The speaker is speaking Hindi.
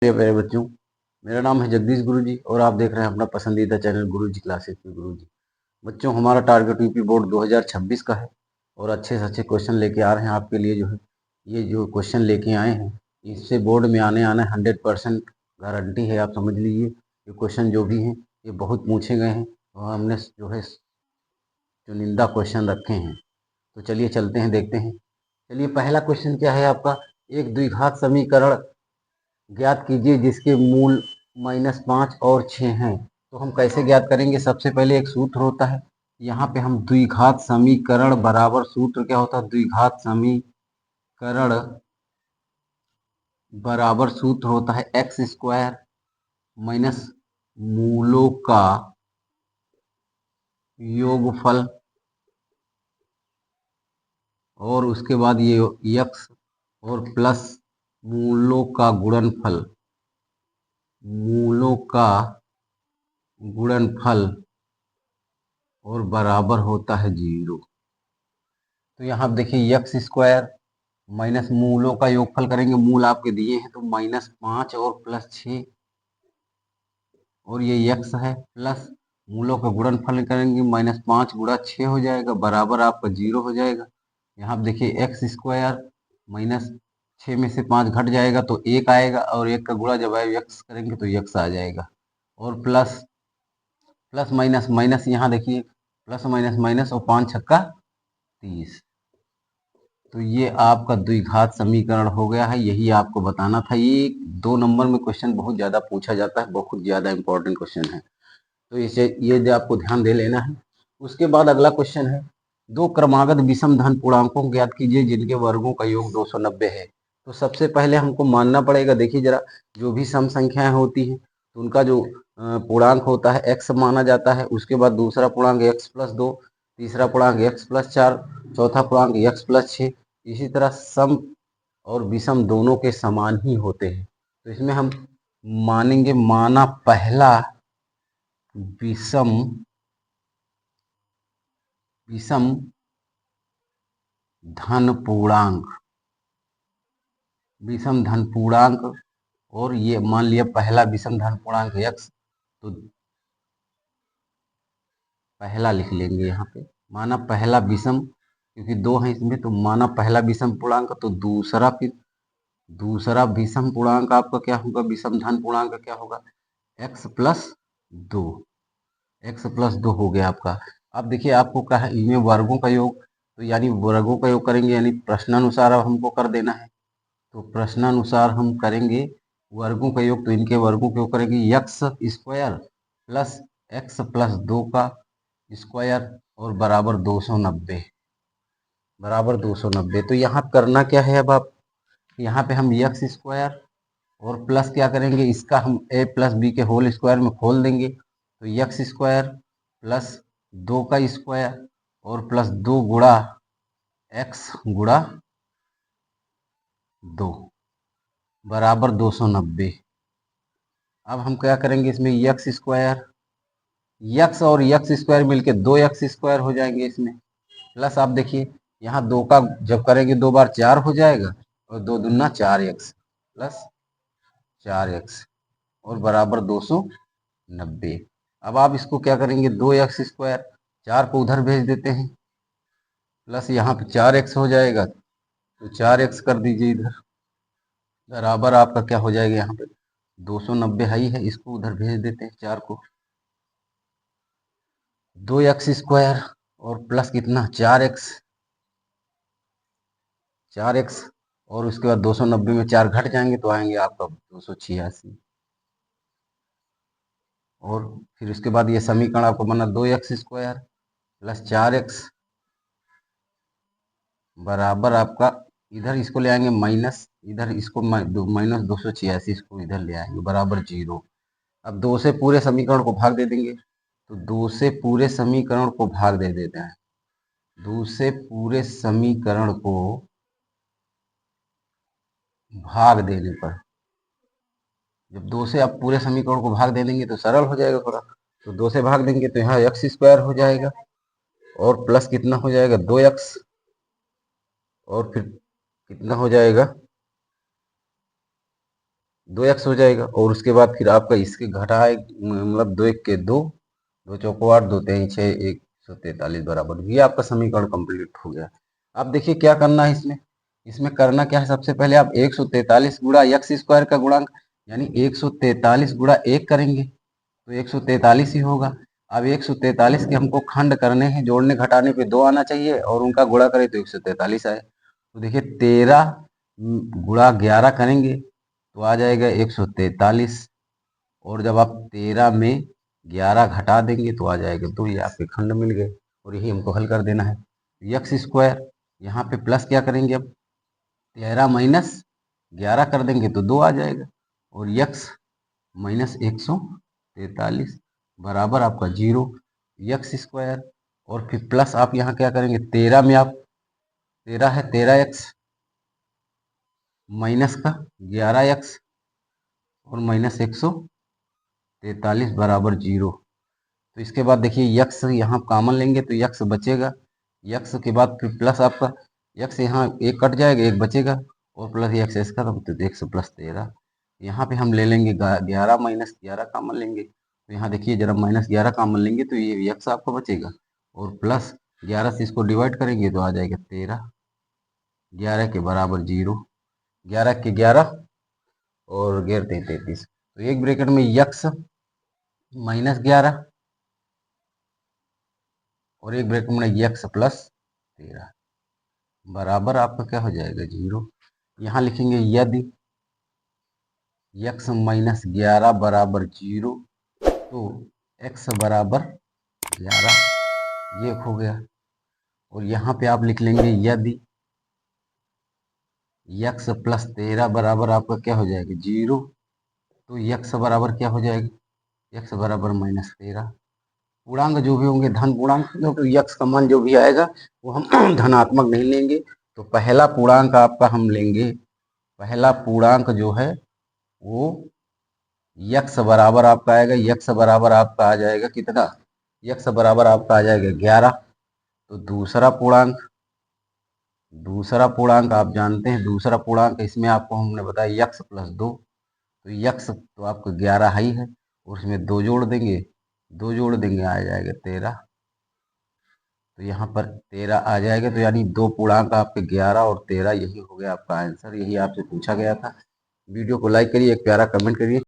मेरे प्यारे बच्चों, मेरा नाम है जगदीश गुरुजी और आप देख रहे हैं अपना पसंदीदा चैनल गुरुजी क्लासेस में गुरुजी। बच्चों, हमारा टारगेट यूपी बोर्ड 2026 का है और अच्छे से अच्छे क्वेश्चन लेके आ रहे हैं आपके लिए। जो है ये जो क्वेश्चन लेके आए हैं इससे बोर्ड में आने 100% गारंटी है। आप समझ लीजिए ये क्वेश्चन जो भी हैं ये बहुत पूछे गए हैं और हमने जो है चुनिंदा क्वेश्चन रखे हैं। तो चलिए चलते हैं, देखते हैं। चलिए, पहला क्वेश्चन क्या है आपका, एक द्विघात समीकरण ज्ञात कीजिए जिसके मूल -5 और 6 हैं। तो हम कैसे ज्ञात करेंगे? सबसे पहले एक सूत्र होता है, यहाँ पे हम द्विघात समीकरण बराबर सूत्र क्या होता है, द्विघात समीकरण बराबर सूत्र होता है एक्स स्क्वायर माइनस मूलों का योगफल और उसके बाद ये यक्स और प्लस मूलों का गुणनफल, मूलों का गुणनफल और बराबर होता है 0। तो यहाँ आप देखिए यक्स स्क्वायर माइनस मूलों का योगफल करेंगे, मूल आपके दिए हैं तो -5 और +6 और ये यक्स है, प्लस मूलों का गुणनफल करेंगे -5 गुणा 6 हो जाएगा बराबर आपका 0 हो जाएगा। यहाँ आप देखिए एक्स स्क्वायर -6 में से 5 घट जाएगा तो 1 आएगा और 1 का गुणा जब यक्स करेंगे तो यक्स आ जाएगा और प्लस प्लस माइनस माइनस, यहाँ देखिए प्लस माइनस माइनस और 5 छक्का 30। तो ये आपका द्विघात समीकरण हो गया है, यही आपको बताना था। ये 2 नंबर में क्वेश्चन बहुत ज़्यादा पूछा जाता है, बहुत ज़्यादा इंपॉर्टेंट क्वेश्चन है, तो इसे ये आपको ध्यान दे लेना है। उसके बाद अगला क्वेश्चन है, दो क्रमागत विषम धन पूर्णांकों को ज्ञात कीजिए जिनके वर्गों का योग 290 है। तो सबसे पहले हमको मानना पड़ेगा, देखिए जरा, जो भी सम संख्याएं होती हैं तो उनका जो पूर्णांक होता है x माना जाता है, उसके बाद दूसरा पूर्णांक x+2, तीसरा पूर्णांक x+4, चौथा पूर्णांक x+6। इसी तरह सम और विषम दोनों के समान ही होते हैं। तो इसमें हम मानेंगे, माना पहला विषम धन पूर्णांक, विषम धन पूर्णांक, और ये मान लिया पहला विषम धन पूर्णांक x, तो पहला लिख लेंगे यहाँ पे, माना पहला विषम, क्योंकि 2 है इसमें तो माना पहला विषम पूर्णांक, तो दूसरा फिर दूसरा विषम पूर्णांक आपका क्या होगा, विषम धन पूर्णांक क्या होगा, x+2, x+2 हो गया आपका। अब देखिए आपको क्या है, इनमें वर्गों का योग, तो यानी वर्गों का योग करेंगे, यानी प्रश्नानुसार अब हमको कर देना है। तो प्रश्नानुसार हम करेंगे वर्गों का योग, तो इनके वर्गों का योग करेंगे x स्क्वायर प्लस x+2 का स्क्वायर और बराबर 290, बराबर 290। तो यहाँ करना क्या है, अब आप यहाँ पे हम x स्क्वायर और प्लस क्या करेंगे, इसका हम a+b के होल स्क्वायर में खोल देंगे, तो x स्क्वायर प्लस 2 का स्क्वायर और प्लस 2 गुणा x गुणा 2 बराबर 290। अब हम क्या करेंगे, इसमें x स्क्वायर, x और x स्क्वायर मिलके 2x स्क्वायर हो जाएंगे इसमें, प्लस आप देखिए यहाँ 2 का जब करेंगे 2 बार 4 हो जाएगा और 2 दूना 4x प्लस 4x और बराबर 290। अब आप इसको क्या करेंगे, 2x स्क्वायर, 4 को उधर भेज देते हैं, प्लस यहाँ पे 4x हो जाएगा, तो 4x कर दीजिए इधर, बराबर आपका क्या हो जाएगा, यहाँ पे 290 हाई है, इसको उधर भेज देते हैं 4 को, 2x स्क्वायर और प्लस कितना 4x और उसके बाद 290 में 4 घट जाएंगे तो आएंगे आपका 286। और फिर उसके बाद ये समीकरण आपको बना 2x स्क्वायर प्लस 4x बराबर आपका, इधर इसको ले आएंगे माइनस, इधर इसको -286 इसको इधर ले आएंगे बराबर 0। अब 2 से पूरे समीकरण को भाग दे देंगे, तो 2 से पूरे समीकरण को भाग दे देते हैं, 2 से पूरे समीकरण को भाग देने पर, जब 2 से आप पूरे समीकरण को भाग दे देंगे तो सरल हो जाएगा थोड़ा, तो 2 से भाग देंगे तो यहाँ x स्क्वायर हो जाएगा और प्लस कितना हो जाएगा 2x और फिर कितना हो जाएगा 2x हो जाएगा। और उसके बाद फिर आपका इसके घटा है, मतलब 2 1 के 2, 2 चौको 8, 2 3 6, 143 बराबर। ये आपका समीकरण कंप्लीट हो गया। अब देखिए क्या करना है इसमें। इसमें करना क्या है, सबसे पहले आप 143 गुणा एक्स स्क्वायर का गुणांक, यानी 143 गुणा 1 करेंगे तो 143 ही होगा। अब 143 के हमको खंड करने हैं, जोड़ने घटाने पे 2 आना चाहिए और उनका गुणा करें तो 143 आए। तो देखिए 13 गुणा 11 करेंगे तो आ जाएगा 143, और जब आप 13 में 11 घटा देंगे तो आ जाएगा 2। ये आपके खंड मिल गए और यही हमको हल कर देना है। एक्स स्क्वायर यहाँ पे प्लस क्या करेंगे, अब 13 माइनस 11 कर देंगे तो 2 आ जाएगा, और यक्स माइनस 143 बराबर आपका 0 एक्स स्क्वायर। और फिर प्लस आप यहाँ क्या करेंगे, 13 में आप 13 है 13x माइनस का 11x और माइनस 143 बराबर 0। तो इसके बाद देखिए यक्स यहाँ कॉमन लेंगे तो यक्स बचेगा। यक्स के बाद फिर प्लस आपका यक्स, यहाँ एक कट जाएगा एक बचेगा, और प्लस एक्स इसका तो एक्स प्लस 13। यहाँ पे हम ले लेंगे 11 माइनस 11 कॉमन लेंगे, तो यहाँ देखिए जरा माइनस 11 कॉमन लेंगे तो ये यक्स आपका बचेगा, और प्लस 11 से इसको डिवाइड करेंगे तो आ जाएगा 13, 11 के बराबर 0, 11 के 11 और 11 33। तो एक ब्रैकेट में यक्स माइनस 11 और एक ब्रैकेट में यक्स प्लस 13 बराबर आपका क्या हो जाएगा 0। यहाँ लिखेंगे यदि यक्स माइनस 11 बराबर 0 तो एक्स बराबर 11, ये हो गया। और यहाँ पे आप लिख लेंगे यदि यक्स प्लस 13 बराबर आपका क्या हो जाएगा 0, तो यक्स बराबर क्या हो जाएगा, यक्स बराबर माइनस 13। पूर्णांक जो भी होंगे धन पूर्णांक, क्योंकि यक्स का मान जो भी आएगा वो हम धनात्मक नहीं लेंगे। तो पहला पूर्णांक आपका हम लेंगे, पहला पूर्णांक जो है वो यक्स बराबर आपका आएगा, यक्स बराबर आपका आ जाएगा कितना, यक्स बराबर आपका आ जाएगा 11। तो दूसरा पूर्णांक आप जानते हैं, दूसरा पूर्णांक इसमें आपको हमने बताया यक्स प्लस 2। तो यक्स तो आपको 11 ही है, और उसमें 2 जोड़ देंगे, 2 जोड़ देंगे आ जाएगा 13। तो यहाँ पर 13 आ जाएगा, तो यानी दो पूर्णांक आपके 11 और 13, यही हो गया आपका आंसर, यही आपसे पूछा गया था। वीडियो को लाइक करिए, एक प्यारा कमेंट करिए।